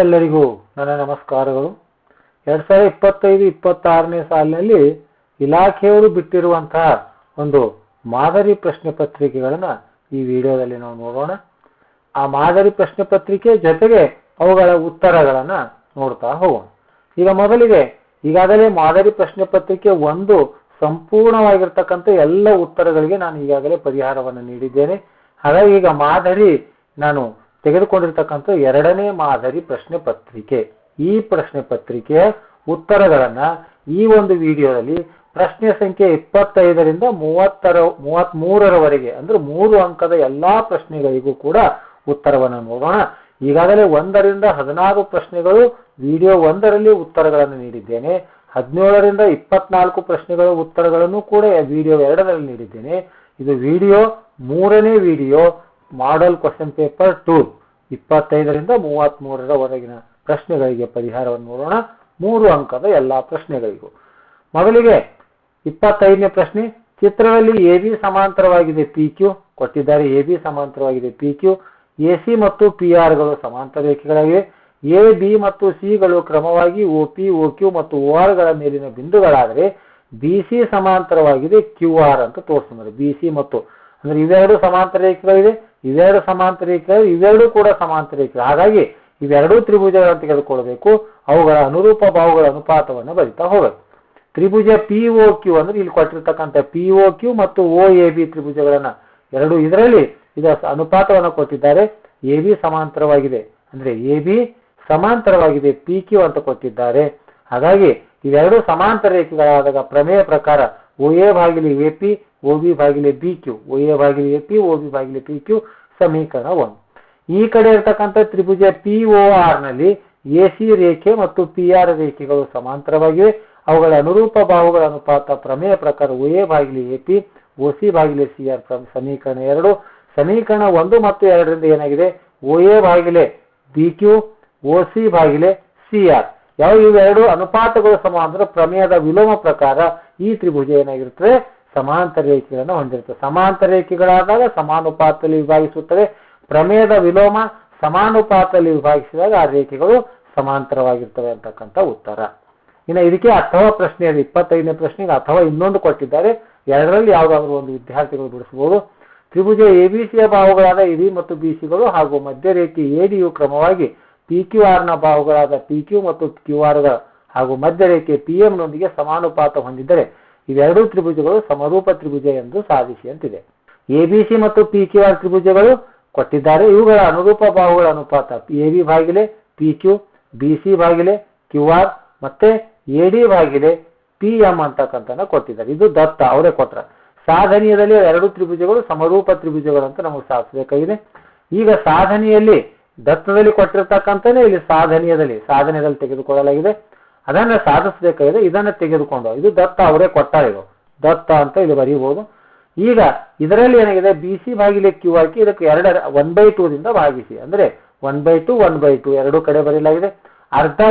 ಎಲ್ಲರಿಗೂ ನನ್ನ ನಮಸ್ಕಾರಗಳು. 2025-26ನೇ ಸಾಲಿನಲ್ಲಿ ಇಲಾಖೆಯವರು ಬಿಟ್ಟಿರುವಂತಹ ಒಂದು ಮಾದರಿ ಪ್ರಶ್ನೆ ಪತ್ರಿಕೆಗಳನ್ನು ಈ ವಿಡಿಯೋದಲ್ಲಿ ನಾವು ನೋಡೋಣ. ಆ ಮಾದರಿ ಪ್ರಶ್ನೆ ಪತ್ರಿಕೆ ಜೊತೆಗೆ ಅವುಗಳ ಉತ್ತರಗಳನ್ನು ನೋಡ್ತಾ ಹೋಗೋಣ. ಈಗ ಮೊದಲಿಗೆ ಈಗಾಗಲೇ ಮಾದರಿ ಪ್ರಶ್ನೆ ಪತ್ರಿಕೆ ಒಂದು ಸಂಪೂರ್ಣವಾಗಿರ್ತಕ್ಕಂಥ ಎಲ್ಲ ಉತ್ತರಗಳಿಗೆ ನಾನು ಈಗಾಗಲೇ ಪರಿಹಾರವನ್ನು ನೀಡಿದ್ದೇನೆ. ಹಾಗಾಗಿ ಈಗ ಮಾದರಿ ನಾನು ತೆಗೆದುಕೊಂಡಿರ್ತಕ್ಕಂಥ ಎರಡನೇ ಮಾದರಿ ಪ್ರಶ್ನೆ ಪತ್ರಿಕೆ. ಈ ಪ್ರಶ್ನೆ ಪತ್ರಿಕೆಯ ಉತ್ತರಗಳನ್ನ ಈ ಒಂದು ವಿಡಿಯೋದಲ್ಲಿ ಪ್ರಶ್ನೆ ಸಂಖ್ಯೆ 25ರಿಂದ 33ರವರೆಗೆ ಅಂದ್ರೆ 3 ಅಂಕದ ಎಲ್ಲಾ ಪ್ರಶ್ನೆಗಳಿಗೂ ಕೂಡ ಉತ್ತರವನ್ನು ನೋಡೋಣ. ಈಗಾಗಲೇ 1ರಿಂದ 16 ಪ್ರಶ್ನೆಗಳು ವಿಡಿಯೋ 1ರಲ್ಲಿ ಉತ್ತರಗಳನ್ನು ನೀಡಿದ್ದೇನೆ. 17ರಿಂದ 24 ಪ್ರಶ್ನೆಗಳ ಉತ್ತರಗಳನ್ನು ಕೂಡ ವಿಡಿಯೋ 2ರಲ್ಲಿ ನೀಡಿದ್ದೇನೆ. ಇದು ವಿಡಿಯೋ 3ನೇ ವಿಡಿಯೋ ಮಾಡೆಲ್ ಕ್ವೆಶ್ಚನ್ ಪೇಪರ್ 2 25ರಿಂದ 33ರವರೆಗಿನ ಪ್ರಶ್ನೆಗಳಿಗೆ ಪರಿಹಾರವನ್ನು ನೋಡೋಣ. 3 ಅಂಕದ ಎಲ್ಲಾ ಪ್ರಶ್ನೆಗಳಿಗೂ. ಮೊದಲಿಗೆ 25ನೇ ಪ್ರಶ್ನೆ. ಚಿತ್ರದಲ್ಲಿ AB ಸಮಾಂತರವಾಗಿದೆ PQ ಕೊಟ್ಟಿದ್ದಾರೆ. AB ಸಮಾಂತರವಾಗಿದೆ PQ. AC ಮತ್ತು PR ಗಳು ಸಮಾಂತರ ರೇಖೆಗಳಾಗಿವೆ. A, B ಮತ್ತು C ಗಳು ಕ್ರಮವಾಗಿ OP, OQ ಮತ್ತು OR ಗಳ ಮೇಲಿನ ಬಿಂದುಗಳಾದರೆ BC ಸಮಾಂತರವಾಗಿದೆ QR ಅಂತ ತೋರಿಸ್ತಾರೆ. BC ಮತ್ತು ಅಂದ್ರೆ ಇವೆರಡು ಸಮಾಂತರ ರೇಖೆಗಳಿವೆ, ಇವೆರಡು ಸಮಾಂತರ ರೇಖೆಗಳು, ಇವೆರಡು ಕೂಡ ಸಮಾಂತರ ರೇಖೆಗಳು. ಹಾಗಾಗಿ ಇವೆರಡೂ ತ್ರಿಭುಜಗಳನ್ನು ತೆಗೆದುಕೊಳ್ಳಬೇಕು. ಅವುಗಳ ಅನುರೂಪ ಬಾಹುಗಳ ಅನುಪಾತವನ್ನು ಬರಿತಾ ಹೋಗಬೇಕು. ತ್ರಿಭುಜ POQ ಅಂದ್ರೆ ಇಲ್ಲಿ ಕೊಟ್ಟಿರ್ತಕ್ಕಂಥ POQ ಮತ್ತು OAB ತ್ರಿಭುಜಗಳನ್ನ ಎರಡು ಇದರಲ್ಲಿ ಇದರ ಅನುಪಾತವನ್ನು ಕೊಟ್ಟಿದ್ದಾರೆ. AB ಸಮಾಂತರವಾಗಿದೆ ಅಂದ್ರೆ AB ಸಮಾಂತರವಾಗಿದೆ PQ ಅಂತ ಕೊಟ್ಟಿದ್ದಾರೆ. ಹಾಗಾಗಿ ಇವೆರಡು ಸಮಾಂತರ ರೇಖೆಗಳಾದಾಗ ಪ್ರಮೇಯ ಪ್ರಕಾರ OA ಭಾಗಿಲೆ AP, OB ಭಾಗಿಲೆ BQ, OA ಭಾಗಿಲೆ AP, OB ಭಾಗಿಲೆ PQ ಸಮೀಕರಣ 1. ಈ ಕಡೆ ಇರತಕ್ಕಂಥ ತ್ರಿಭುಜ POR ನಲ್ಲಿ AC ರೇಖೆ ಮತ್ತು PR ರೇಖೆಗಳು ಸಮಾಂತರವಾಗಿವೆ. ಅವುಗಳ ಅನುರೂಪ ಬಾಹುಗಳ ಅನುಪಾತ ಪ್ರಮೇಯ ಪ್ರಕಾರ OA ಭಾಗಿಲೆ AP, OC ಭಾಗಿಲೆ CR ಸಮೀಕರಣ 2. ಸಮೀಕರಣ 1 ಮತ್ತು 2ರಿಂದ ಏನಾಗಿದೆ? OA ಭಾಗಿಲೆ BQ, OC ಭಾಗಿಲೆ CR. ಯಾವ ಇವೆರಡು ಅನುಪಾತಗಳು ಸಮ ಅಂದ್ರೆ ಪ್ರಮೇಯದ ವಿಲೋಮ ಪ್ರಕಾರ ಈ ತ್ರಿಭುಜ ಏನಾಗಿರ್ತದೆ? ಸಮಾಂತರ ರೇಖೆಗಳನ್ನು ಹೊಂದಿರ್ತದೆ. ಸಮಾಂತರ ರೇಖೆಗಳಾದಾಗ ಸಮಾನುಪಾತದಲ್ಲಿ ವಿಭಾಗಿಸುತ್ತವೆ. ಪ್ರಮೇಯದ ವಿಲೋಮ ಸಮಾನುಪಾತದಲ್ಲಿ ವಿಭಾಗಿಸಿದಾಗ ಆ ರೇಖೆಗಳು ಸಮಾಂತರವಾಗಿರ್ತವೆ ಅಂತಕ್ಕಂಥ ಉತ್ತರ. ಇನ್ನು ಇದಕ್ಕೆ ಅಥವಾ ಪ್ರಶ್ನೆ 25ನೇ ಪ್ರಶ್ನೆಗೆ ಅಥವಾ ಇನ್ನೊಂದು ಕೊಟ್ಟಿದ್ದಾರೆ. ಎರಡರಲ್ಲಿ ಯಾವುದಾದ್ರೂ ಒಂದು ವಿದ್ಯಾರ್ಥಿಗಳು ಬಿಡಿಸಬಹುದು. ತ್ರಿಭುಜ ABCಯ ಬಾಹುಗಳಾದ AB ಮತ್ತು BCಗಳು ಹಾಗೂ ಮಧ್ಯರೇಖೆ ADಯು ಕ್ರಮವಾಗಿ PQR ನ ಬಾಹುಗಳಾದ PQ ಮತ್ತು QR ಹಾಗೂ ಮಧ್ಯರೇಖೆ PM ನೊಂದಿಗೆ ಸಮಾನುಪಾತ ಹೊಂದಿದ್ದರೆ ಇವೆರಡೂ ತ್ರಿಭುಜಗಳು ಸಮರೂಪ ತ್ರಿಭುಜ ಎಂದು ಸಾಧಿಸಿ ಅಂತಿದೆ. ABC ಮತ್ತು PQR ತ್ರಿಭುಜಗಳು ಕೊಟ್ಟಿದ್ದಾರೆ. ಇವುಗಳ ಅನುರೂಪ ಬಾಹುಗಳ ಅನುಪಾತ AB ಭಾಗಿಲೆ PQ, BC ಭಾಗಿಲೆ QR ಮತ್ತೆ AD ಭಾಗಿಲೆ PM ಅಂತಕ್ಕಂಥ ಕೊಟ್ಟಿದ್ದಾರೆ. ಇದು ದತ್ತ ಅವರೇ ಕೊಟ್ರ. ಸಾಧನೀಯದಲ್ಲಿ ಎರಡು ತ್ರಿಭುಜಗಳು ಸಮರೂಪ ತ್ರಿಭುಜಗಳು ಅಂತ ನಮಗೆ ಸಾಧಿಸಬೇಕಾಗಿದೆ. ಈಗ ಸಾಧನೆಯಲ್ಲಿ ದತ್ತದಲ್ಲಿ ಕೊಟ್ಟಿರ್ತಕ್ಕಂಥನೇ ಇಲ್ಲಿ ಸಾಧನೆಯಲ್ಲಿ ತೆಗೆದುಕೊಳ್ಳಲಾಗಿದೆ. ಅದನ್ನ ಸಾಧಿಸಬೇಕಾಗಿದೆ. ಇದನ್ನ ತೆಗೆದುಕೊಂಡು ಇದು ದತ್ತ ಅವರೇ ಕೊಟ್ಟಾರೆ. ಇದು ದತ್ತ ಅಂತ ಇಲ್ಲಿ ಬರೀಬಹುದು. ಈಗ ಇದರಲ್ಲಿ ಏನಾಗಿದೆ? BC ಭಾಗಿಲೆ Q ಹಾಕಿ ಇದಕ್ಕೆ 1/2ದಿಂದ ಭಾಗಿಸಿ ಅಂದ್ರೆ 1/2 1/2 ಎರಡು ಕಡೆ ಬರೆಯಲಾಗಿದೆ. ಅರ್ಧ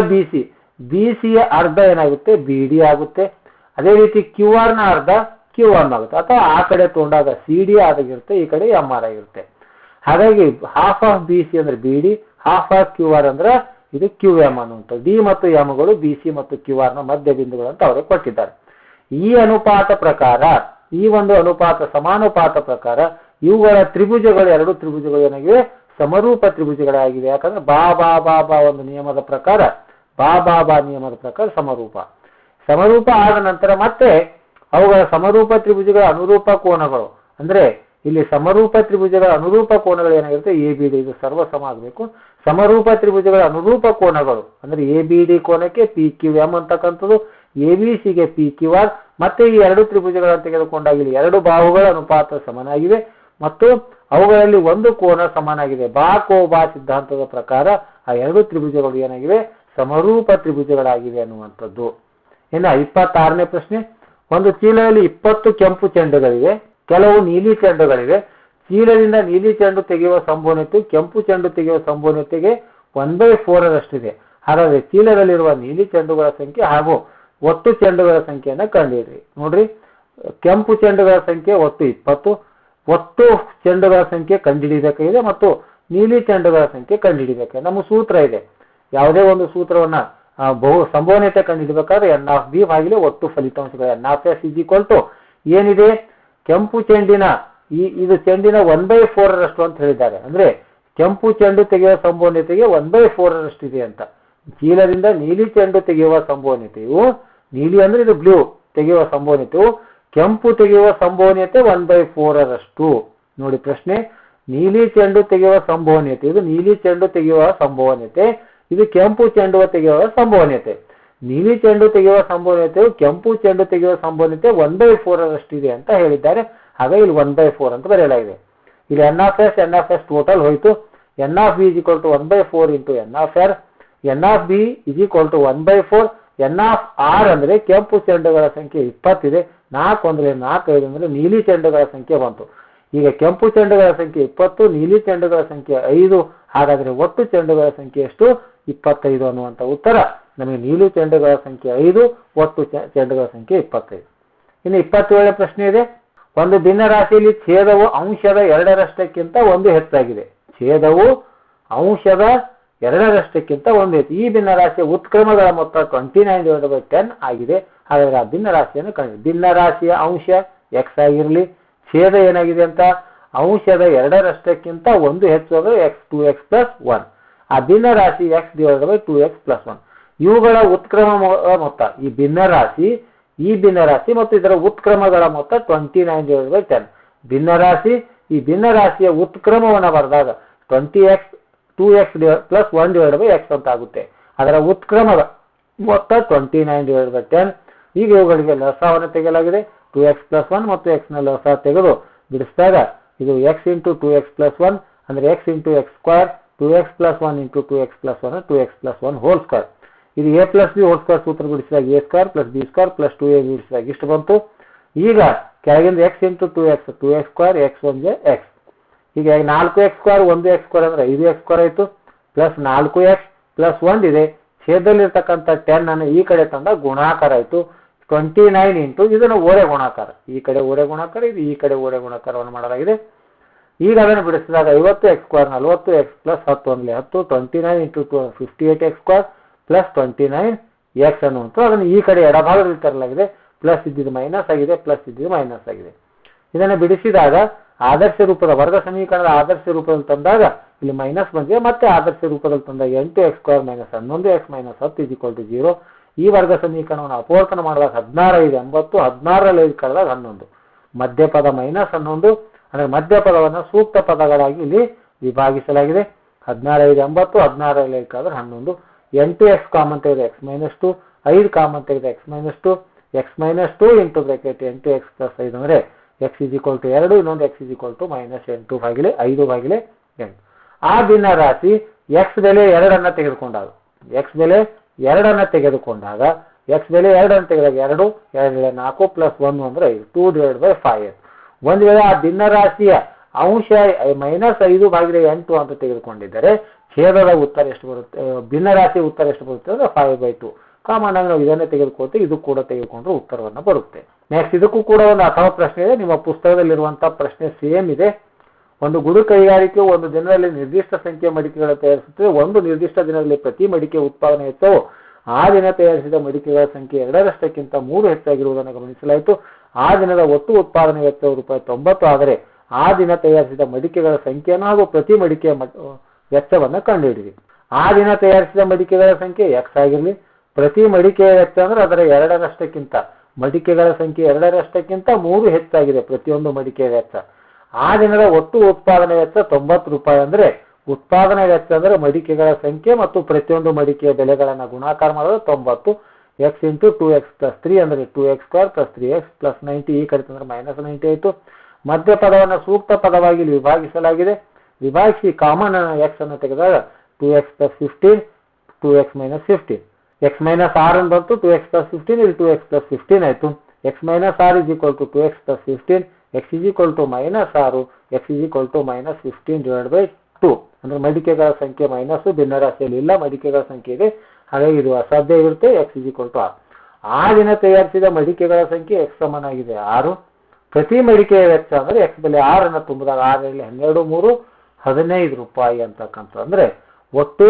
BCಯ ಅರ್ಧ ಏನಾಗುತ್ತೆ? BD ಆಗುತ್ತೆ. ಅದೇ ರೀತಿ QR ನ ಅರ್ಧ Q1 ಆಗುತ್ತೆ. ಅಥವಾ ಆ ಕಡೆ ತಗೊಂಡಾಗ CD ಆಗಿರುತ್ತೆ, ಈ ಕಡೆ MR ಆಗಿರುತ್ತೆ. ಹಾಗಾಗಿ ಹಾಫ್ ಆಫ್ BC ಅಂದ್ರೆ BD, ಹಾಫ್ ಆಫ್ QR ಅಂದ್ರೆ ಇದು QM ಅನ್ನುವಂಥ. D ಮತ್ತು M ಗಳು BC ಮತ್ತು QR ನ ಮಧ್ಯ ಬಿಂದುಗಳು ಅಂತ ಅವರೇ ಕೊಟ್ಟಿದ್ದಾರೆ. ಈ ಅನುಪಾತ ಪ್ರಕಾರ ಈ ಒಂದು ಸಮಾನುಪಾತ ಪ್ರಕಾರ ಇವುಗಳ ತ್ರಿಭುಜಗಳು ಎರಡು ತ್ರಿಭುಜಗಳು ಏನಾಗಿವೆ? ಸಮರೂಪ ತ್ರಿಭುಜಗಳಾಗಿವೆ. ಯಾಕಂದ್ರೆ ಬಾ ಒಂದು ನಿಯಮದ ಪ್ರಕಾರ ನಿಯಮದ ಪ್ರಕಾರ ಸಮರೂಪ ಆದ ನಂತರ ಮತ್ತೆ ಅವುಗಳ ಸಮರೂಪ ತ್ರಿಭುಜಗಳ ಅನುರೂಪ ಕೋನಗಳು ಅಂದ್ರೆ ಇಲ್ಲಿ ಸಮರೂಪ ತ್ರಿಭುಜಗಳ ಅನುರೂಪ ಕೋನಗಳು ಏನಾಗಿರುತ್ತೆ? ABD. ಇದು ಸರ್ವಸಮ ಆಗಬೇಕು. ಸಮರೂಪ ತ್ರಿಭುಜಗಳ ಅನುರೂಪ ಕೋನಗಳು ಅಂದ್ರೆ ABD ಕೋನಕ್ಕೆ PQM ಅಂತಕ್ಕಂಥದ್ದು, ABCಗೆ PQR. ಮತ್ತೆ ಈ ಎರಡು ತ್ರಿಭುಜಗಳನ್ನು ತೆಗೆದುಕೊಂಡಾಗ ಇಲ್ಲಿ ಎರಡು ಬಾಹುಗಳ ಅನುಪಾತ ಸಮನಾಗಿವೆ ಮತ್ತು ಅವುಗಳಲ್ಲಿ ಒಂದು ಕೋನ ಸಮನಾಗಿದೆ. ಬಾ ಸಿದ್ಧಾಂತದ ಪ್ರಕಾರ ಆ ಎರಡು ತ್ರಿಭುಜಗಳು ಏನಾಗಿವೆ? ಸಮರೂಪ ತ್ರಿಭುಜಗಳಾಗಿವೆ ಅನ್ನುವಂಥದ್ದು. ಇನ್ನು 26ನೇ ಪ್ರಶ್ನೆ. ಒಂದು ಚೀಲದಲ್ಲಿ 20 ಕೆಂಪು ಚೆಂಡುಗಳಿವೆ, ಕೆಲವು ನೀಲಿ ಚೆಂಡುಗಳಿವೆ. ಚೀಲದಿಂದ ನೀಲಿ ಚೆಂಡು ತೆಗೆಯುವ ಸಂಭವನೀಯತೆ ಕೆಂಪು ಚೆಂಡು ತೆಗೆಯುವ ಸಂಭವನೀಯತೆಗೆ 1/4ರಷ್ಟಿದೆ. ಹಾಗಾದ್ರೆ ಚೀಲದಲ್ಲಿರುವ ನೀಲಿ ಚೆಂಡುಗಳ ಸಂಖ್ಯೆ ಹಾಗೂ ಒಟ್ಟು ಚೆಂಡುಗಳ ಸಂಖ್ಯೆಯನ್ನು ಕಂಡುಹಿಡಿಯಿರಿ. ನೋಡ್ರಿ, ಕೆಂಪು ಚೆಂಡುಗಳ ಸಂಖ್ಯೆ ಒಟ್ಟು 20, ಒಟ್ಟು ಚೆಂಡುಗಳ ಸಂಖ್ಯೆ ಕಂಡುಹಿಡಿಯಬೇಕಾಗಿದೆ ಮತ್ತು ನೀಲಿ ಚೆಂಡುಗಳ ಸಂಖ್ಯೆ ಕಂಡುಹಿಡಿಯಬೇಕಾಗಿದೆ. ನಮ್ಮ ಸೂತ್ರ ಇದೆ ಯಾವುದೇ ಒಂದು ಸೂತ್ರವನ್ನ ಬಹು ಸಂಭವನೀಯತೆ ಕಂಡುಹಿಡಬೇಕಾದ್ರೆ ಎನ್ ಆಫ್ ಬಿ ಭಾಗಿಲೆ ಒಟ್ಟು ಫಲಿತಾಂಶಗಳು N of S is equal to ಏನಿದೆ ಕೆಂಪು ಚೆಂಡಿನ ಇದು ಚೆಂಡಿನ 1/4 ಅಂತ ಹೇಳಿದ್ದಾರೆ. ಅಂದ್ರೆ ಕೆಂಪು ಚೆಂಡು ತೆಗೆಯುವ ಸಂಭವನೀಯತೆಗೆ 1/4 ಇದೆ ಅಂತ. ಚೀಲದಿಂದ ನೀಲಿ ಚೆಂಡು ತೆಗೆಯುವ ಸಂಭವನೀಯತೆಯು ನೀಲಿ ಅಂದ್ರೆ ಇದು ಬ್ಲೂ ತೆಗೆಯುವ ಸಂಭವನೀಯತೆಯು ಕೆಂಪು ತೆಗೆಯುವ ಸಂಭವನೀಯತೆ 1/4. ನೋಡಿ ಪ್ರಶ್ನೆ, ನೀಲಿ ಚೆಂಡು ತೆಗೆಯುವ ಸಂಭವನೀಯತೆ, ಇದು ನೀಲಿ ಚೆಂಡು ತೆಗೆಯುವ ಸಂಭವನೀಯತೆ, ಇದು ಕೆಂಪು ಚೆಂಡು ತೆಗೆಯುವ ಸಂಭವನೀಯತೆ. ನೀಲಿ ಚೆಂಡು ತೆಗೆಯುವ ಸಂಭವನೀಯತೆಯು ಕೆಂಪು ಚೆಂಡು ತೆಗೆಯುವ ಸಂಭವನೀಯತೆ 1/4 ಇದೆ ಅಂತ ಹೇಳಿದ್ದಾರೆ. ಹಾಗಾಗಿ ಇಲ್ಲಿ 1/4 ಅಂತ ಬರೆಯಲಾಗಿದೆ. ಇಲ್ಲಿ ಎನ್ ಆಫ್ ಎಸ್ ಟೋಟಲ್ ಹೋಯಿತು. N of B is equal to 1/4 into N of R. N of B is equal to 1/4. N of R ಅಂದ್ರೆ ಕೆಂಪು ಚೆಂಡುಗಳ ಸಂಖ್ಯೆ 20 ಇದೆ. 4 ಅಂದ್ರೆ 4, 5 ಅಂದ್ರೆ ನೀಲಿ ಚೆಂಡುಗಳ ಸಂಖ್ಯೆ ಬಂತು. ಈಗ ಕೆಂಪು ಚೆಂಡುಗಳ ಸಂಖ್ಯೆ 20, ನೀಲಿ ಚೆಂಡುಗಳ ಸಂಖ್ಯೆ 5. ಹಾಗಾದ್ರೆ ಒಟ್ಟು ಚೆಂಡುಗಳ ಸಂಖ್ಯೆ ಎಷ್ಟು? 25 ಅನ್ನುವಂಥ ಉತ್ತರ ನಮಗೆ ನೀಲಿ ಚೆಂಡುಗಳ ಸಂಖ್ಯೆ 5, ಒಟ್ಟು ಚೆಂಡುಗಳ ಸಂಖ್ಯೆ 25. ಇನ್ನು 27ನೇ ಪ್ರಶ್ನೆ ಇದೆ. ಒಂದು ಭಿನ್ನ ರಾಶಿಯಲ್ಲಿ ಛೇದವು ಅಂಶದ 2ರಷ್ಟಕ್ಕಿಂತ 1 ಹೆಚ್ಚಾಗಿದೆ. ಛೇದವು ಅಂಶದ 2ರಷ್ಟಕ್ಕಿಂತ 1 ಹೆಚ್ಚು. ಈ ಭಿನ್ನ ರಾಶಿಯ ಉತ್ಕ್ರಮಗಳ ಮೊತ್ತ 29/10 ಆಗಿದೆ. ಹಾಗಾದ್ರೆ ಆ ಭಿನ್ನ ರಾಶಿಯನ್ನು ಕಂಡು, ಭಿನ್ನ ರಾಶಿಯ ಅಂಶ x ಆಗಿರಲಿ, ಛೇದ ಏನಾಗಿದೆ ಅಂತ ಅಂಶದ 2ರಷ್ಟಕ್ಕಿಂತ 1 ಹೆಚ್ಚು ಅಂದ್ರೆ 2x + 1. ಆ ಭಿನ್ನ ರಾಶಿ x/2x + 1. ಇವುಗಳ ಉತ್ಕ್ರಮ ಮೊತ್ತ, ಈ ಭಿನ್ನ ರಾಶಿ ಮತ್ತು ಇದರ ಉತ್ಕ್ರಮಗಳ ಮೊತ್ತ 29/10. ಭಿನ್ನ ರಾಶಿ, ಈ ಭಿನ್ನ ರಾಶಿಯ ಉತ್ಕ್ರಮವನ್ನು ಬರೆದಾಗ 20x 2x + 1/x ಅಂತ ಆಗುತ್ತೆ. ಅದರ ಉತ್ಕ್ರಮದ ಮೊತ್ತ 29/10. ಈಗ ಇವುಗಳಿಗೆ ಲಸವನ್ನು ತೆಗೆಯಲಾಗಿದೆ. 2x + 1 ಮತ್ತು x ನ ಲಸ ತೆಗೆದು ಬಿಡಿಸಿದಾಗ ಇದು x × 2x + 1 ಅಂದ್ರೆ x × x², 2x + 1 × 2x + 1 2x + 1 whole square. ಇದು a + b ಹೋಲ್ ಸ್ಕ್ವೇರ್ ಸೂತ್ರ ಬಿಡಿಸಿದಾಗ a² + b² + 2a ಬಿಡಿಸಿದಾಗ ಇಷ್ಟು ಬಂತು. ಈಗ ಕೆಳಗಿಂದ x × 2x 2x², x1 ಗೆ x. ಈಗ 4x² 1x² ಅಂದ್ರೆ 5x² ಆಯಿತು. ಪ್ಲಸ್ 4x + 1 ಇದೆ. ಛೇದದಲ್ಲಿರ್ತಕ್ಕಂಥ 10 ಅನ್ನು ಈ ಕಡೆ ತಂದ ಗುಣಾಕಾರ ಆಯಿತು. 29 ಇಂಟು ಇದನ್ನು ಓರೆ ಗುಣಾಕಾರ, ಈ ಕಡೆ ಓರೆ ಗುಣಾಕಾರ, ಇದು ಈ ಕಡೆ ಓರೆ ಗುಣಾಕಾರವನ್ನು ಮಾಡಲಾಗಿದೆ. ಈಗ ಅದನ್ನು ಬಿಡಿಸಿದಾಗ 50x² 40x + 10 1 10 29 into 2 58x² + 29x ಅನ್ನುವಂಥ ಅದನ್ನು ಈ ಕಡೆ ಎಡಭಾಗದಲ್ಲಿ ತರಲಾಗಿದೆ. ಪ್ಲಸ್ ಇದ್ದಿದ್ದು ಮೈನಸ್ ಆಗಿದೆ, ಪ್ಲಸ್ ಇದ್ದಿದ್ದು ಮೈನಸ್ ಆಗಿದೆ. ಇದನ್ನು ಬಿಡಿಸಿದಾಗ ಆದರ್ಶ ರೂಪದ ವರ್ಗ ಸಮೀಕರಣದ ಆದರ್ಶ ರೂಪದಲ್ಲಿ ತಂದಾಗ ಇಲ್ಲಿ ಮೈನಸ್ ಬಂದಿದೆ. ಮತ್ತೆ ಆದರ್ಶ ರೂಪದಲ್ಲಿ ತಂದಾಗ 8x² - 11x - 10 0. ಈ ವರ್ಗ ಸಮೀಕರಣವನ್ನು ಅಪವರ್ತನ ಮಾಡಿದಾಗ 16 5 80, 16ರಲ್ಲಿ 5 ಕಳೆದಾಗ 11. ಮಧ್ಯಪದ -11 ಅಂದರೆ ಮಧ್ಯಪದವನ್ನು ಸೂಕ್ತ ಪದಗಳಾಗಿ ಇಲ್ಲಿ ವಿಭಾಗಿಸಲಾಗಿದೆ. 16 5 80, 16ರಲ್ಲಿ 5 ಕಳೆದ್ರೆ 11. 8x ಕಾಮನ್ ತೆಗೆದ x - 2, 5 ಕಾಮನ್ ತೆಗೆದ x - 2, x - 2 into bracket 8x + 5 ಅಂದರೆ x = 2, ಇನ್ನೊಂದು x = -8/5/8. ಆ ಭಿನ್ನ ರಾಶಿ x ಬೆಲೆ 2 ತೆಗೆದುಕೊಂಡಾಗ x ಬೆಲೆ 2 ತೆಗೆದುಕೊಂಡಾಗ 2 2 4 + 1 ಅಂದರೆ 2/5. ಒಂದು ವೇಳೆ ಆ ಭಿನ್ನ ರಾಶಿಯ ಅಂಶ -5/8 ಅಂತ ತೆಗೆದುಕೊಂಡಿದ್ದರೆ ಛೇದದ ಉತ್ತರ ಎಷ್ಟು ಬರುತ್ತೆ? ಭಿನ್ನ ರಾಶಿಯ ಉತ್ತರ ಎಷ್ಟು ಬರುತ್ತೆ ಅಂದ್ರೆ 5/2. ಕಾಮನ್ ಆಗಿ ನಾವು ಇದನ್ನೇ ತೆಗೆದುಕೊಳ್ತೇವೆ, ಇದು ಕೂಡ ತೆಗೆದುಕೊಂಡ್ರೆ ಉತ್ತರವನ್ನು ಬರುತ್ತೆ. ನೆಕ್ಸ್ಟ್ ಇದಕ್ಕೂ ಕೂಡ ಒಂದು ಅಥವಾ ಪ್ರಶ್ನೆ ಇದೆ. ನಿಮ್ಮ ಪುಸ್ತಕದಲ್ಲಿರುವಂತಹ ಪ್ರಶ್ನೆ ಸೇಮ್ ಇದೆ. ಒಂದು ಗುಡು ಕೈಗಾರಿಕೆಯು ಒಂದು ದಿನದಲ್ಲಿ ನಿರ್ದಿಷ್ಟ ಸಂಖ್ಯೆಯ ಮಡಿಕೆಗಳನ್ನು ತಯಾರಿಸುತ್ತದೆ. ಒಂದು ನಿರ್ದಿಷ್ಟ ದಿನದಲ್ಲಿ ಪ್ರತಿ ಮಡಿಕೆ ಉತ್ಪಾದನೆ ವೆಚ್ಚವು ಆ ದಿನ ತಯಾರಿಸಿದ ಮಡಿಕೆಗಳ ಸಂಖ್ಯೆ 2ರಷ್ಟಕ್ಕಿಂತ 3 ಹೆಚ್ಚಾಗಿರುವುದನ್ನು ಗಮನಿಸಲಾಯಿತು. ಆ ದಿನದ ಒಟ್ಟು ಉತ್ಪಾದನೆ ವೆಚ್ಚವು ₹90 ಆದರೆ ಆ ದಿನ ತಯಾರಿಸಿದ ಮಡಿಕೆಗಳ ಸಂಖ್ಯೆಯನ್ನು ಹಾಗೂ ಪ್ರತಿ ಮಡಿಕೆಯ ವೆಚ್ಚವನ್ನು ಕಂಡುಹಿಡಿಯಿರಿ. ಆ ದಿನ ತಯಾರಿಸಿದ ಮಡಿಕೆಗಳ ಸಂಖ್ಯೆ x ಆಗಿರಲಿ. ಪ್ರತಿ ಮಡಿಕೆಯ ವೆಚ್ಚ ಅಂದ್ರೆ ಅದರ 2ರಷ್ಟಕ್ಕಿಂತ, ಮಡಿಕೆಗಳ ಸಂಖ್ಯೆ 2ರಷ್ಟಕ್ಕಿಂತ 3 ಹೆಚ್ಚಾಗಿದೆ ಪ್ರತಿಯೊಂದು ಮಡಿಕೆಯ ವೆಚ್ಚ. ಆ ದಿನದ ಒಟ್ಟು ಉತ್ಪಾದನೆ ವೆಚ್ಚ ₹90 ಅಂದರೆ ಉತ್ಪಾದನೆ ವೆಚ್ಚ ಅಂದರೆ ಮಡಿಕೆಗಳ ಸಂಖ್ಯೆ ಮತ್ತು ಪ್ರತಿಯೊಂದು ಮಡಿಕೆಯ ಬೆಲೆಗಳನ್ನು ಗುಣಾಕಾರ ಮಾಡೋದು 90. x × 2x + 3 ಅಂದರೆ 2x² + 3x + 90. ಈ ಕಡೆ ತಂದ್ರೆ -90 ಆಯಿತು. ಮಧ್ಯ ಪದವನ್ನು ಸೂಕ್ತ ಪದವಾಗಿ ವಿಭಾಗಿಸಲಾಗಿದೆ. ವಿಭಾಗಿಸಿ ಕಾಮನ್ x ಅನ್ನು ತೆಗೆದಾಗ 2x + 15 2x - 15 x - 6 ಬಂತು. 2x + 15 ಇಲ್ಲಿ 2x + 15 ಆಯಿತು. x - 6 = 2x + 15 x = -6 x = -15/2 ಅಂದ್ರೆ ಮಡಿಕೆಗಳ ಸಂಖ್ಯೆ ಮೈನಸ್, ಭಿನ್ನ ರಾಶಿಯಲ್ಲಿ ಇಲ್ಲ, ಮಡಿಕೆಗಳ ಸಂಖ್ಯೆ ಇದೆ, ಹಾಗಾಗಿ ಇದು ಅಸಾಧ್ಯ ಇರುತ್ತೆ. x = 6. ಆ ದಿನ ತಯಾರಿಸಿದ ಮಡಿಕೆಗಳ ಸಂಖ್ಯೆ x ಸಮನಾಗಿದೆ 6. ಪ್ರತಿ ಮಡಿಕೆಯ ವೆಚ್ಚ ಅಂದ್ರೆ x ಬೆಲೆ 6 ಅನ್ನು ತುಂಬಿದಾಗ 6 ರಲ್ಲಿ 12 3 15 ರೂಪಾಯಿ ಅಂತಕ್ಕಂಥ ಅಂದ್ರೆ ಒಟ್ಟು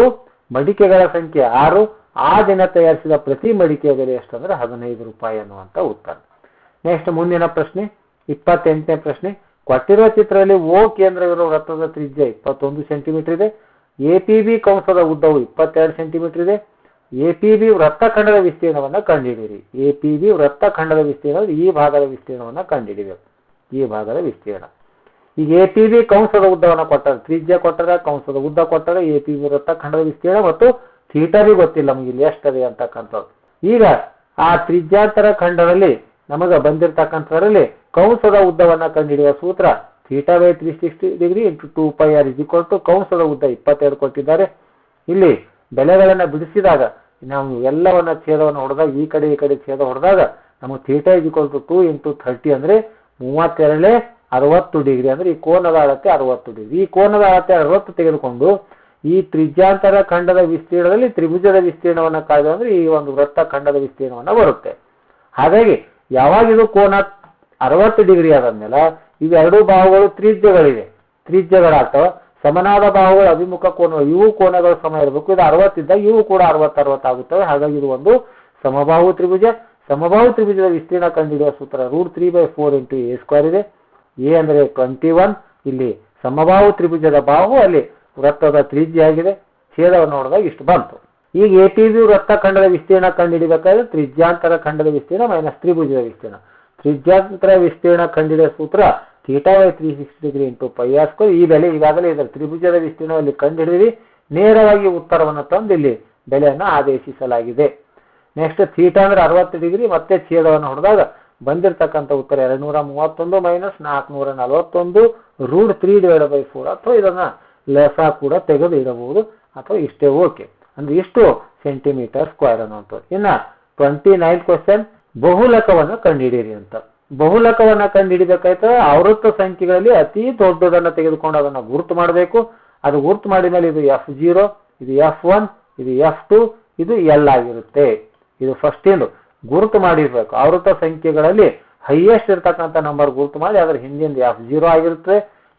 ಮಡಿಕೆಗಳ ಸಂಖ್ಯೆ 6, ಆ ದಿನ ತಯಾರಿಸಿದ ಪ್ರತಿ ಮಡಿಕೆಯ ಬೆಲೆ ಎಷ್ಟು ಅಂದ್ರೆ 15 ರೂಪಾಯಿ ಅನ್ನುವಂಥ ಉತ್ತರ. ನೆಕ್ಸ್ಟ್ ಮುಂದಿನ ಪ್ರಶ್ನೆ 28ನೇ ಪ್ರಶ್ನೆ. ಕೊಟ್ಟಿರುವ ಚಿತ್ರದಲ್ಲಿ ಓ ಕೇಂದ್ರವಿರುವ ವೃತ್ತದ ತ್ರಿಜ್ಯ 21 ಸೆಂಟಿಮೀಟರ್ ಇದೆ. ಎಪಿಬಿ ಕಂಸದ ಉದ್ದವು 22 ಸೆಂಟಿಮೀಟರ್ ಇದೆ. ಎಪಿಬಿ ವೃತ್ತಖಂಡದ ವಿಸ್ತೀರ್ಣವನ್ನು ಕಂಡುಹಿಡಿಯಿರಿ. ಎಪಿಬಿ ವೃತ್ತಖಂಡದ ವಿಸ್ತೀರ್ಣ ಈ ಭಾಗದ ವಿಸ್ತೀರ್ಣವನ್ನು ಕಂಡುಹಿಡಿಯಬೇಕು. ಈ ಭಾಗದ ವಿಸ್ತೀರ್ಣ. ಈಗ ಎಪಿಬಿ ಕಂಸದ ಉದ್ದವನ್ನು ಕೊಟ್ಟರೆ, ತ್ರಿಜ್ಯ ಕೊಟ್ಟರೆ, ಕಂಸದ ಉದ್ದ ಕೊಟ್ಟರೆ, ಎಪಿಬಿ ವೃತ್ತಖಂಡದ ವಿಸ್ತೀರ್ಣ ಮತ್ತು ಥೀಟಾ ಬಿ ಗೊತ್ತಿಲ್ಲ ನಮಗೆ ಇಲ್ಲಿ ಎಷ್ಟದೆ ಅಂತಕ್ಕಂಥದ್ದು. ಈಗ ಆ ತ್ರಿಜ್ಯಾಂತರ ಖಂಡದಲ್ಲಿ ನಮಗೆ ಬಂದಿರತಕ್ಕಂಥದ್ರಲ್ಲಿ ಕಂಸದ ಉದ್ದವನ್ನು ಕಂಡುಹಿಡಿಯುವ ಸೂತ್ರ theta by 360 degree into 2πr ಕಂಸದ ಉದ್ದ 22 ಕೊಟ್ಟಿದ್ದಾರೆ. ಇಲ್ಲಿ ಬೆಲೆಗಳನ್ನು ಬಿಡಿಸಿದಾಗ ನಾವು ಎಲ್ಲವನ್ನ ಛೇದವನ್ನು ಹೊಡೆದಾಗ ಈ ಕಡೆ ಛೇದ ಹೊಡೆದಾಗ ನಮಗೆ ಥೀಟಾ = 2 ಇಂಟು 30 ಅಂದ್ರೆ 32 60 ಡಿಗ್ರಿ ಅಂದ್ರೆ ಈ ಕೋನದ ಅಳತೆ 60 ಡಿಗ್ರಿ. ಈ ಕೋನದ ಅಳತೆ 60 ತೆಗೆದುಕೊಂಡು ಈ ತ್ರಿಜ್ಯಾಂತರ ಖಂಡದ ವಿಸ್ತೀರ್ಣದಲ್ಲಿ ತ್ರಿಭುಜದ ವಿಸ್ತೀರ್ಣವನ್ನು ಕಾಯ್ದು ಅಂದ್ರೆ ಈ ಒಂದು ವೃತ್ತ ಖಂಡದ ವಿಸ್ತೀರ್ಣವನ್ನು ಬರುತ್ತೆ. ಹಾಗಾಗಿ ಯಾವಾಗ ಇದು ಕೋನ 60 ಡಿಗ್ರಿ ಆದ್ಮೇಲೆ ಇವೆರಡು ಬಾಹುಗಳು ತ್ರಿಜ್ಯಗಳಾಗ್ತವೆ. ಸಮನಾದ ಬಾಹುಗಳು ಅಭಿಮುಖ ಕೋನಗಳು, ಇವು ಕೋನಗಳು ಸಮ ಇರಬೇಕು. ಇದು 60 ಇದ್ದಾಗ ಇವು ಕೂಡ 60 ಆಗುತ್ತವೆ. ಹಾಗಾಗಿ ಇದು ಒಂದು ಸಮಬಾಹು ತ್ರಿಭುಜ. ಸಮಬಾಹು ತ್ರಿಭುಜದ ವಿಸ್ತೀರ್ಣ ಕಂಡುಹಿಡಿಯುವ ಸೂತ್ರ √3/4 ಇಂಟು a² ಇದೆ. ಎ ಅಂದ್ರೆ 21. ಇಲ್ಲಿ ಸಮಬಾಹು ತ್ರಿಭುಜದ ಬಾಹು, ಅಲ್ಲಿ ವೃತ್ತದ ತ್ರಿಜ್ಯ ಆಗಿದೆ. ಛೇದವನ್ನು ನೋಡಿದಾಗ ಇಷ್ಟು ಬಂತು. ಈಗ ಎಪಿಬಿ ವೃತ್ತಖಂಡದ ವಿಸ್ತೀರ್ಣ ಕಂಡುಹಿಡಿಬೇಕಾದ್ರೆ ತ್ರಿಜ್ಯಾಂತರ ಖಂಡದ ವಿಸ್ತೀರ್ಣ ಮೈನಸ್ ತ್ರಿಭುಜದ ವಿಸ್ತೀರ್ಣ. ತ್ರಿಜ್ಯಾಂತರ ವಿಸ್ತೀರ್ಣ ಕಂಡುಹಿಡಿಯುವ ಸೂತ್ರ theta by 360 degree into πr². ಈ ಬೆಲೆ ಈಗಾಗಲೇ ಇದರ ತ್ರಿಭುಜದ ವಿಸ್ತೀರ್ಣದಲ್ಲಿ ಕಂಡುಹಿಡಿದು ನೇರವಾಗಿ ಉತ್ತರವನ್ನು ತಂದು ಇಲ್ಲಿ ಬೆಲೆಯನ್ನು ಆದೇಶಿಸಲಾಗಿದೆ. ನೆಕ್ಸ್ಟ್ ಥೀಟಾ ಅಂದ್ರೆ 60 ಡಿಗ್ರಿ. ಮತ್ತೆ ಛೇದವನ್ನು ಹೊಡೆದಾಗ ಬಂದಿರತಕ್ಕಂಥ ಉತ್ತರ 231 ಮೈನಸ್ 441 √3/4 ಅಥವಾ ಇದನ್ನ ಲೆಸ ಕೂಡ ತೆಗೆದು ಇಡಬಹುದು ಅಥವಾ ಇಷ್ಟೇ ಓಕೆ. ಅಂದ್ರೆ ಇಷ್ಟು ಸೆಂಟಿಮೀಟರ್ ಸ್ಕ್ವೇರ್ ಅನ್ನುವಂಥದ್ದು. ಇನ್ನ 29 ಕ್ವಶನ್, ಬಹುಲಕವನ್ನು ಕಂಡುಹಿಡಿಯಿರಿ ಅಂತ. ಬಹುಲಕವನ್ನು ಕಂಡುಹಿಡಿಬೇಕಾಯ್ತು ಆವೃತ್ತ ಸಂಖ್ಯೆಗಳಲ್ಲಿ ಅತಿ ದೊಡ್ಡದನ್ನು ತೆಗೆದುಕೊಂಡು ಅದನ್ನು ಗುರುತು ಮಾಡಬೇಕು. ಅದು ಗುರುತು ಮಾಡಿದ ಮೇಲೆ ಇದು F0, ಇದು F1, ಇದು F2, ಇದು L ಆಗಿರುತ್ತೆ. ಇದು ಫಸ್ಟ್ ಏನು ಗುರುತು ಮಾಡಿರ್ಬೇಕು. ಆವೃತ್ತ ಸಂಖ್ಯೆಗಳಲ್ಲಿ ಹೈಯೆಸ್ಟ್ ಇರ್ತಕ್ಕಂಥ ನಂಬರ್ ಗುರುತು ಮಾಡಿ ಅದರ ಹಿಂದಿಂದ F0 ಆಗಿರುತ್ತೆ,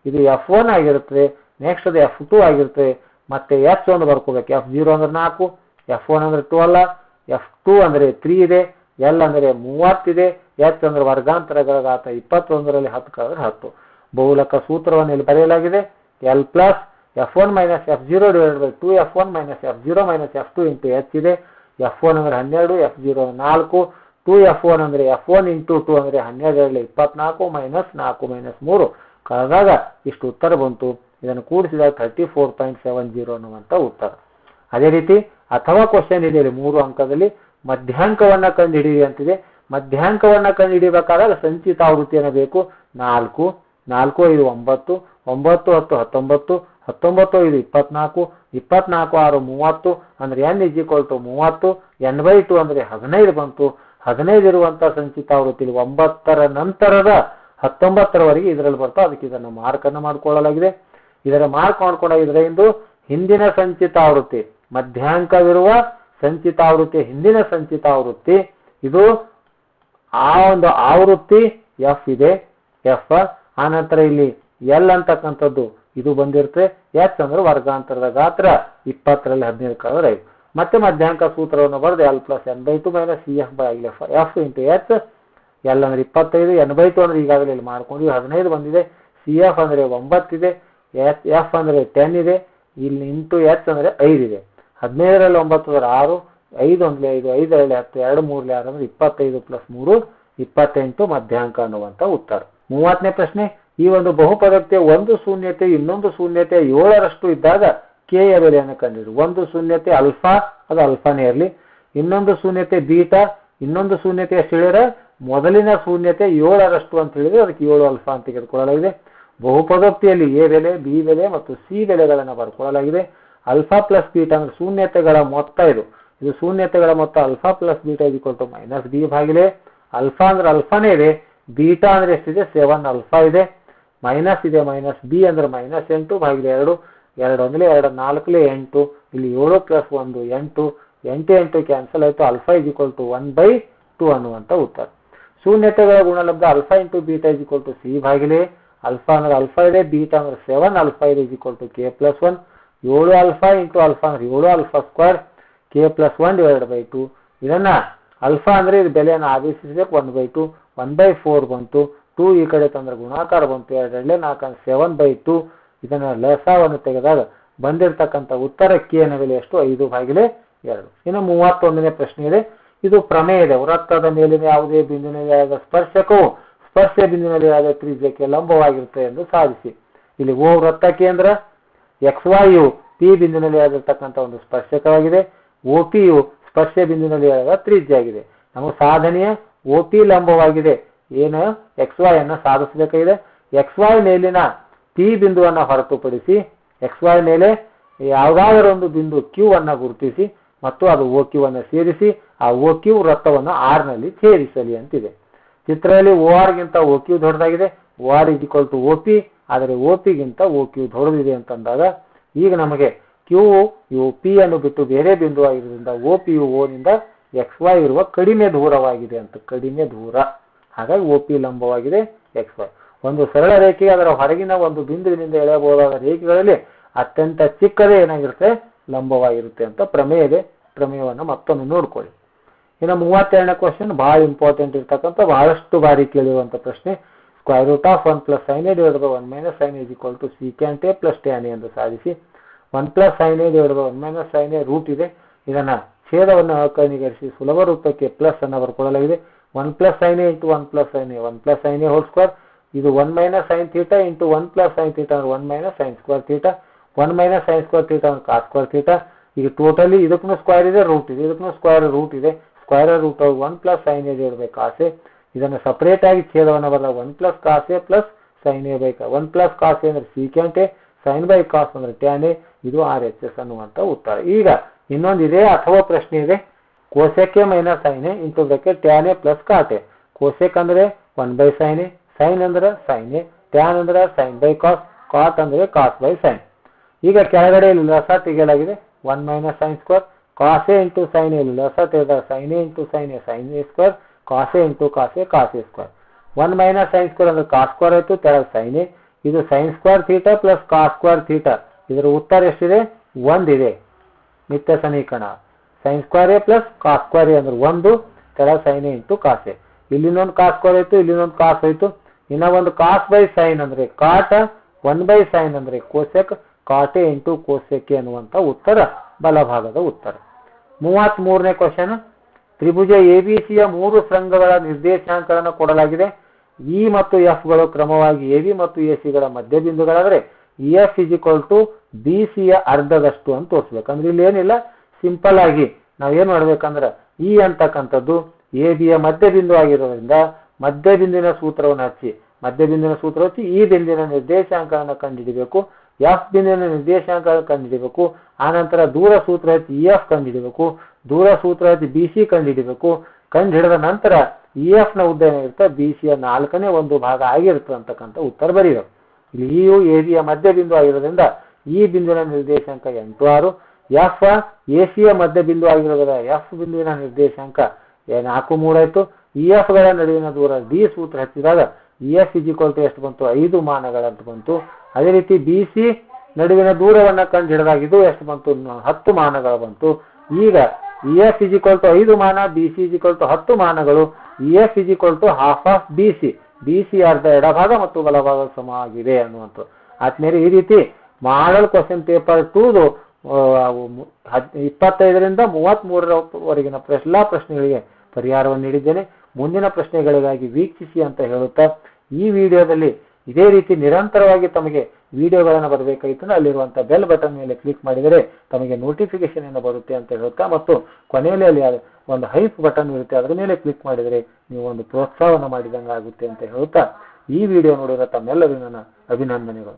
ಇದು F1 ಆಗಿರುತ್ತೆ, ನೆಕ್ಸ್ಟ್ ಅದು F2 ಆಗಿರುತ್ತೆ, ಮತ್ತೆ ಎಚ್ ಒಂದು ಬರ್ಕೋಬೇಕು. F0 ಅಂದ್ರೆ 4, F1 ಅಂದ್ರೆ 12, F2 ಅಂದ್ರೆ 3 ಇದೆ, L ಅಂದ್ರೆ 30 ಇದೆ, ಎಚ್ ಅಂದ್ರೆ ವರ್ಗಾಂತರಗಳ ಘಾತ 21ರಲ್ಲಿ 10 ಕಳೆದ್ರೆ 10. ಬಹುಲಕ ಸೂತ್ರವನ್ನು ಇಲ್ಲಿ ಬರೆಯಲಾಗಿದೆ. L plus F1 minus F0 / 2F1 minus F0 minus F2 into H ಇದೆ. F1 ಅಂದ್ರೆ 12, F0 4, 2F1 ಅಂದ್ರೆ F1 ಇಂಟು 2 ಅಂದ್ರೆ 12 24 ಮೈನಸ್ 4 ಮೈನಸ್ 3 ಕಳೆದಾಗ ಇಷ್ಟು ಉತ್ತರ ಬಂತು. ಇದನ್ನು ಕೂಡಿಸಿದಾಗ 34.70 ಅನ್ನುವಂಥ ಉತ್ತರ. ಅದೇ ರೀತಿ ಅಥವಾ ಕ್ವಶನ್ ಇದೆ 3 ಅಂಕದಲ್ಲಿ ಮಧ್ಯಾಂಕವನ್ನ ಕಂಡುಹಿಡಿಯಿರಿ ಅಂತಿದೆ. ಮಧ್ಯಾಂಕವನ್ನ ಕಂಡುಹಿಡಿಯಬೇಕಾದಾಗ ಸಂಚಿತ ಆವೃತ್ತಿಯನ್ನು ಬೇಕು. 4, 4 5 9, 9 10 19, 19 5 24, 24 6 30 ಅಂದ್ರೆ n = 30, n/2 ಅಂದ್ರೆ 15 ಬಂತು. 15 ಇರುವಂತ ಸಂಚಿತ ಆವೃತ್ತಿಯಲ್ಲಿ 9ರ ನಂತರದ 19ರವರೆಗೆ ಇದರಲ್ಲಿ ಬರ್ತಾ. ಅದಕ್ಕೆ ಇದನ್ನು ಮಾರ್ಕ್ ಅನ್ನು ಮಾಡಿಕೊಳ್ಳಲಾಗಿದೆ. ಇದರ ಮಾರ್ಕ್ ಮಾಡ್ಕೊಂಡ ಇದರಿಂದ ಹಿಂದಿನ ಸಂಚಿತ ಆವೃತ್ತಿ, ಮಧ್ಯಾಂಕವಿರುವ ಸಂಚಿತ ಆವೃತ್ತಿ, ಹಿಂದಿನ ಸಂಚಿತ ಆವೃತ್ತಿ, ಇದು ಆ ಒಂದು ಆವೃತ್ತಿ ಎಫ್ ಇದೆ, ಎಫ್. ಆನಂತರ ಇಲ್ಲಿ ಎಲ್ ಅಂತಕ್ಕಂಥದ್ದು ಇದು ಬಂದಿರುತ್ತೆ. ಎಚ್ ಅಂದ್ರೆ ವರ್ಗಾಂತರದ ಗಾತ್ರ 20ರಲ್ಲಿ 15 ಕಳೆದ್ರೆ 5. ಮತ್ತೆ ಮಧ್ಯಾಂಕ ಸೂತ್ರವನ್ನು ಬರೆದು L plus n/2 minus CF/F F into H. L ಅಂದ್ರೆ 25, n/2 ಅಂದ್ರೆ ಈಗಾಗಲೇ ಇಲ್ಲಿ ಮಾಡ್ಕೊಂಡು 15 ಬಂದಿದೆ. CF ಅಂದ್ರೆ 9 ಇದೆ, ಎಫ್ ಅಂದ್ರೆ 10 ಇದೆ, ಇಲ್ಲಿ ಇಂಟು ಎಚ್ ಅಂದ್ರೆ 5 ಇದೆ. 15ರಲ್ಲಿ 9 ಅಂದ್ರೆ 6, 5 1 5, 5ರಲ್ಲಿ 10, 2 3 6 ಅಂದ್ರೆ 25 ಪ್ಲಸ್ 3 28 ಮಧ್ಯಾಂಕ ಅನ್ನುವಂಥ ಉತ್ತರ. 30ನೇ ಪ್ರಶ್ನೆ. ಈ ಒಂದು ಬಹುಪದಕ್ಕೆ ಒಂದು ಶೂನ್ಯತೆ ಇನ್ನೊಂದು ಶೂನ್ಯತೆ 7ರಷ್ಟು ಇದ್ದಾಗ ಕೆ ಯ ಬೆಲೆಯನ್ನು ಕಂಡುಹಿಡಿ. ಒಂದು ಶೂನ್ಯತೆ ಅಲ್ಫಾ, ಅದು ಅಲ್ಫಾನೇ ಇರಲಿ. ಇನ್ನೊಂದು ಶೂನ್ಯತೆ ಬೀಟಾ, ಇನ್ನೊಂದು ಶೂನ್ಯತೆ ಹೇಳಿದ್ರೆ ಮೊದಲಿನ ಶೂನ್ಯತೆ 7ರಷ್ಟು ಅಂತ ಹೇಳಿದ್ರೆ ಅದಕ್ಕೆ 7 ಅಲ್ಫಾ ಅಂತ ತೆಗೆದುಕೊಳ್ಳಲಾಗಿದೆ. ಬಹುಪದೋಕ್ತಿಯಲ್ಲಿ ಎ ಬೆಲೆ, ಬಿ ಬೆಲೆ ಮತ್ತು ಸಿ ಬೆಲೆಗಳನ್ನು ಬರ್ಕೊಳ್ಳಲಾಗಿದೆ. ಅಲ್ಫಾ ಪ್ಲಸ್ ಬೀಟಾ ಅಂದ್ರೆ ಶೂನ್ಯತೆಗಳ ಮೊತ್ತ. ಇದು ಶೂನ್ಯತೆಗಳ ಮೊತ್ತ alpha plus beta = minus B ಭಾಗಿಲೆ. ಅಲ್ಫಾ ಅಂದ್ರೆ ಅಲ್ಫಾನೇ ಇದೆ, ಬೀಟಾ ಅಂದ್ರೆ ಎಷ್ಟಿದೆ 7 ಅಲ್ಫಾ ಇದೆ, ಮೈನಸ್ ಇದೆ, ಮೈನಸ್ ಬಿ ಅಂದ್ರೆ ಮೈನಸ್ 8 ಭಾಗಿಲೆ 2, 2 1 2 4 8, ಇಲ್ಲಿ 7 ಪ್ಲಸ್ 1 8, 8 8 ಕ್ಯಾನ್ಸಲ್ ಆಯಿತು. ಅಲ್ಫಾ = 1/2 ಅನ್ನುವಂಥ ಉತ್ತರ. ಶೂನ್ಯತೆಗಳ ಗುಣಲಬ್ಧ ಅಲ್ಫಾ ಇಂಟು ಬೀಟಾ = ಸಿ ಭಾಗಿಲೆ. ಅಲ್ಫಾ ಅಂದ್ರೆ ಅಲ್ಫಾ ಇದೆ, ಬೀಟಾ ಅಂದ್ರೆ 7 ಅಲ್ಫಾ ಇದೆ = k+1. 7 ಆಲ್ಫಾ ಇಂಟು ಆಲ್ಫಾ ಅಂದ್ರೆ 7 ಆಲ್ಫಾ ಸ್ಕ್ವೇರ್ ಕೆ ಪ್ಲಸ್ 1/2. ಇದನ್ನ ಆಲ್ಫಾ ಅಂದ್ರೆ ಇದು ಬೆಲೆಯನ್ನು ಆದೇಶಿಸಬೇಕು 1/2 1/4 ಬಂತು. 2 ಈ ಕಡೆ ತಂದ್ರೆ ಗುಣಾಕಾರ ಬಂತು 2 4 7/2. ಇದನ್ನ ಲಸಾವನ್ನು ತೆಗೆದಾಗ ಬಂದಿರತಕ್ಕಂಥ ಉತ್ತರ ಕೆ ನ ಬೆಲೆ ಎಷ್ಟು 5/2. ಇನ್ನು 31ನೇ ಪ್ರಶ್ನೆ ಇದೆ. ಇದು ಪ್ರಮೇಯ ಇದೆ. ವೃತ್ತದ ಮೇಲಿನ ಯಾವುದೇ ಬಿಂದುವಿನಲ್ಲಿ ಆದ ಸ್ಪರ್ಶಕವು ಸ್ಪರ್ಶ ಬಿಂದುವಿನಲ್ಲಿ ಆದ ತ್ರಿಜ್ಯಕ್ಕೆ ಲಂಬವಾಗಿರುತ್ತೆ ಎಂದು ಸಾಧಿಸಿ. ಇಲ್ಲಿ ಓ ವೃತ್ತ ಕೇಂದ್ರ, XY ಯು ಪಿ ಬಿಂದುವಿನಲ್ಲಿ ಆಗಿರ್ತಕ್ಕಂಥ ಒಂದು ಸ್ಪರ್ಶಕವಾಗಿದೆ, OP ಯು ಸ್ಪರ್ಶ ಬಿಂದುವಿನಲ್ಲಿ ಆದ ತ್ರಿಜ್ಯ ಆಗಿದೆ. ನಮ್ಮ ಸಾಧನೆಯ OP ಲಂಬವಾಗಿದೆ. ಏನು XY ಅನ್ನು ಸಾಧಿಸಬೇಕಾಗಿದೆ. XY ಮೇಲಿನ P ಬಿಂದುವನ್ನು ಹೊರತುಪಡಿಸಿ XY ಮೇಲೆ ಯಾವುದಾದರೂ ಒಂದು ಬಿಂದು Q ಅನ್ನು ಗುರುತಿಸಿ ಮತ್ತು ಅದು OQ ಅನ್ನು ಸೇರಿಸಿ ಆ OQ ವೃತ್ತವನ್ನು R ನಲ್ಲಿ ಛೇದಿಸಲಿ ಅಂತಿದೆ. ಚಿತ್ರದಲ್ಲಿ OR ಗಿಂತ OQ ದೊಡ್ಡದಾಗಿದೆ. OR = OP, ಆದರೆ OP ಗಿಂತ OQ ದೊಡ್ಡದಿದೆ ಅಂತಂದಾಗ ಈಗ ನಮಗೆ Q ಯು P ಅನ್ನು ಬಿಟ್ಟು ಬೇರೆ ಬಿಂದು ಆಗಿರೋದ್ರಿಂದ OP ಯು O ನಿಂದ XY ಇರುವ ಕಡಿಮೆ ದೂರವಾಗಿದೆ ಅಂತ. ಕಡಿಮೆ ದೂರ, ಹಾಗಾಗಿ OP ಲಂಬವಾಗಿದೆ XY. ಒಂದು ಸರಳ ರೇಖೆ ಅದರ ಹೊರಗಿನ ಒಂದು ಬಿಂದುವಿನಿಂದ ಎಳೆಯಬಹುದಾದ ರೇಖೆಗಳಲ್ಲಿ ಅತ್ಯಂತ ಚಿಕ್ಕದೇ ಏನಾಗಿರುತ್ತೆ ಲಂಬವಾಗಿರುತ್ತೆ ಅಂತ ಪ್ರಮೇಯ ಇದೆ. ಪ್ರಮೇಯವನ್ನು ಮತ್ತೊಮ್ಮೆ ನೋಡ್ಕೊಳ್ಳಿ. ಇನ್ನು 32ನೇ ಕ್ವಶನ್ ಬಹಳ ಇಂಪಾರ್ಟೆಂಟ್ ಇರ್ತಕ್ಕಂಥ ಬಹಳಷ್ಟು ಬಾರಿ ಕೇಳಿರುವಂಥ ಪ್ರಶ್ನೆ. √1 + sin a / 1 - sin a = secant a + tan a ಎಂದು ಸಾಧಿಸಿ. 1 + sin a / 1 - sin a root ಇದೆ. ಇದನ್ನ ಛೇದವನ್ನು ಅಕರ್ಣೀಕರಿಸಿ ಸುಲಭ ರೂಪಕ್ಕೆ ಪ್ಲಸ್ ಅನ್ನು ಬರ್ಕೊಳ್ಳಲಾಗಿದೆ. 1 + sin a × 1 + sin a 1 + sin a whole square. ಇದು 1 - sin θ × 1 + sin θ ಅಂದ್ರೆ 1 - sin square θ. 1 - sin square θ ಅಂದ್ರೆ cos square θ. ಈಗ ಟೋಟಲಿ ಇದಕ್ಕೂ ಸ್ಕ್ವೇರ್ ಇದೆ, ರೂಟ್ ಇದೆ, ಇದಕ್ಕೂ ಸ್ಕ್ವೇರ್ ರೂಟ್ ಇದೆ. Square root 1 + sin a / cos a. ಇದನ್ನು ಸಪರೇಟ್ ಆಗಿ ಛೇದವನ್ನು ಬರೆದಾಗ 1 + cos a + sin a / 1 + cos a ಅಂದ್ರೆ secant a, sin / cos ಅಂದ್ರೆ tan a. ಇದು RHS ಅನ್ನುವಂಥ ಉತ್ತರ. ಈಗ ಇನ್ನೊಂದು ಇದೆ ಅಥವಾ ಪ್ರಶ್ನೆ ಇದೆ. cosec a - sin a × tan a + cot a. cosec ಅಂದ್ರೆ 1/sin a, sin ಅಂದ್ರೆ sin a, tan ಅಂದ್ರೆ sin / cos, cot ಅಂದ್ರೆ cos / sin. ಈಗ ಕೆಳಗಡೆ ಲಸ ತೆಗೆಯಲಾಗಿದೆ. 1 - sin square cos a × sin a ಲಸ ತೆಗೆದಾಗ sin a × sin a sin a square, cos a × cos a cos a square. 1 - sin square ಅಂದ್ರೆ cos square ಆಯಿತು, ತೆಳಗೆ sin a. ಇದು sin square θ + cos square θ. ಇದರ ಉತ್ತರ ಎಷ್ಟಿದೆ 1 ಇದೆ. ನಿತ್ಯ ಸಮೀಕರಣ sin square a + cos square a ಅಂದ್ರೆ 1, ತೆಳಗೆ sin a × cos a. ಇಲ್ಲಿನೊಂದು cos square ಆಯಿತು, ಇಲ್ಲಿನೊಂದು cos ಆಯಿತು. ಇನ್ನ ಒಂದು cos / sin ಅಂದ್ರೆ cot, 1/sin ಅಂದ್ರೆ cosec, cot a × cosec a ಅನ್ನುವಂಥ ಉತ್ತರ ಬಲಭಾಗದ ಉತ್ತರ. 33ನೇ ಕ್ವಶನ್. ತ್ರಿಭುಜ ABCಯ 3 ಶೃಂಗಗಳ ನಿರ್ದೇಶಾಂಕಗಳನ್ನು ಕೊಡಲಾಗಿದೆ. E ಮತ್ತು F ಗಳು ಕ್ರಮವಾಗಿ AB ಮತ್ತು AC ಗಳ ಮಧ್ಯಬಿಂದುಗಳಾದರೆ EF = BC ಯ ಅರ್ಧದಷ್ಟು ಅಂತ ತೋರಿಸ್ಬೇಕು. ಅಂದ್ರೆ ಇಲ್ಲಿ ಏನಿಲ್ಲ, ಸಿಂಪಲ್ ಆಗಿ ನಾವೇನು ಮಾಡ್ಬೇಕಂದ್ರೆ E ಅಂತಕ್ಕಂಥದ್ದು AB ಯ ಮಧ್ಯಬಿಂದು ಆಗಿರೋದ್ರಿಂದ ಮಧ್ಯಬಿಂದುವಿನ ಸೂತ್ರವನ್ನು ಹಚ್ಚಿ ಈ ಬಿಂದುವಿನ ನಿರ್ದೇಶಾಂಕವನ್ನು ಕಂಡುಹಿಡಿಬೇಕು. F ಬಿಂದುವಿನ ನಿರ್ದೇಶಾಂಕ ಕಂಡುಹಿಡಿಬೇಕು. ಆನಂತರ ದೂರ ಸೂತ್ರ ಹಚ್ಚಿ EF ಕಂಡುಹಿಡಿಬೇಕು. ದೂರ ಸೂತ್ರ ಹಚ್ಚಿ BC ಕಂಡುಹಿಡಿಬೇಕು. ಕಂಡುಹಿಡಿದ ನಂತರ EF ನ ಉದ್ದ ಏನಿರುತ್ತೆ BC ಯ 4ನೇ 1 ಭಾಗ ಆಗಿರುತ್ತೆ ಅಂತಕ್ಕಂಥ ಉತ್ತರ ಬರೀಬೇಕು. ಇಲ್ಲಿ EU AB ಯ ಮಧ್ಯಬಿಂದು ಆಗಿರೋದ್ರಿಂದ ಈ ಬಿಂದುವಿನ ನಿರ್ದೇಶಾಂಕ 8 6. F AC ಯ ಮಧ್ಯಬಿಂದು ಆಗಿರೋದ್ರಿಂದ F ಬಿಂದುವಿನ ನಿರ್ದೇಶಾಂಕ 4 3 ಆಯಿತು. EF ಗಳ ನಡುವಿನ ದೂರ D ಸೂತ್ರ ಹಚ್ಚಿದಾಗ EF = ಎಷ್ಟು ಬಂತು 5 ಮಾನಗಳಂತ ಬಂತು. ಅದೇ ರೀತಿ BC ನಡುವಿನ ದೂರವನ್ನು ಕಂಡುಹಿಡಿದಾಗ ಇದು ಎಷ್ಟು ಬಂತು 10 ಮಾನಗಳು ಬಂತು. ಈಗ EF = 5 ಮಾನ, BC = 10 ಮಾನಗಳು. EF = half of BC. BC ಅರ್ಧ ಎಡಭಾಗ ಮತ್ತು ಬಲಭಾಗ ಸಮವಾಗಿದೆ ಅನ್ನುವಂಥ. ಆದ್ಮೇಲೆ ಈ ರೀತಿ ಮಾಡಲ್ ಕ್ವಶನ್ ಪೇಪರ್ 2 25ರಿಂದ 33ರವರೆಗಿನ ಎಲ್ಲ ಪ್ರಶ್ನೆಗಳಿಗೆ ಪರಿಹಾರವನ್ನು ನೀಡಿದ್ದೇನೆ. ಮುಂದಿನ ಪ್ರಶ್ನೆಗಳಿಗಾಗಿ ವೀಕ್ಷಿಸಿ ಅಂತ ಹೇಳುತ್ತಾ ಈ ವಿಡಿಯೋದಲ್ಲಿ ಇದೇ ರೀತಿ ನಿರಂತರವಾಗಿ ತಮಗೆ ವಿಡಿಯೋಗಳನ್ನು ಬರಬೇಕಾಗಿತ್ತು. ಅಲ್ಲಿರುವಂಥ ಬೆಲ್ ಬಟನ್ ಮೇಲೆ ಕ್ಲಿಕ್ ಮಾಡಿದರೆ ತಮಗೆ ನೋಟಿಫಿಕೇಶನ್ ಏನು ಬರುತ್ತೆ ಅಂತ ಹೇಳುತ್ತಾ ಮತ್ತು ಕೊನೆಯಲ್ಲಿ ಅಲ್ಲಿ ಒಂದು ಹೈಪ್ ಬಟನ್ ಇರುತ್ತೆ, ಅದರ ಮೇಲೆ ಕ್ಲಿಕ್ ಮಾಡಿದರೆ ನೀವು ಒಂದು ಪ್ರೋತ್ಸಾಹವನ್ನು ಮಾಡಿದಂಗೆ ಆಗುತ್ತೆ ಅಂತ ಹೇಳುತ್ತಾ ಈ ವಿಡಿಯೋ ನೋಡಿದ ತಮ್ಮೆಲ್ಲರಿಗೂ ನನ್ನ ಅಭಿನಂದನೆಗಳು.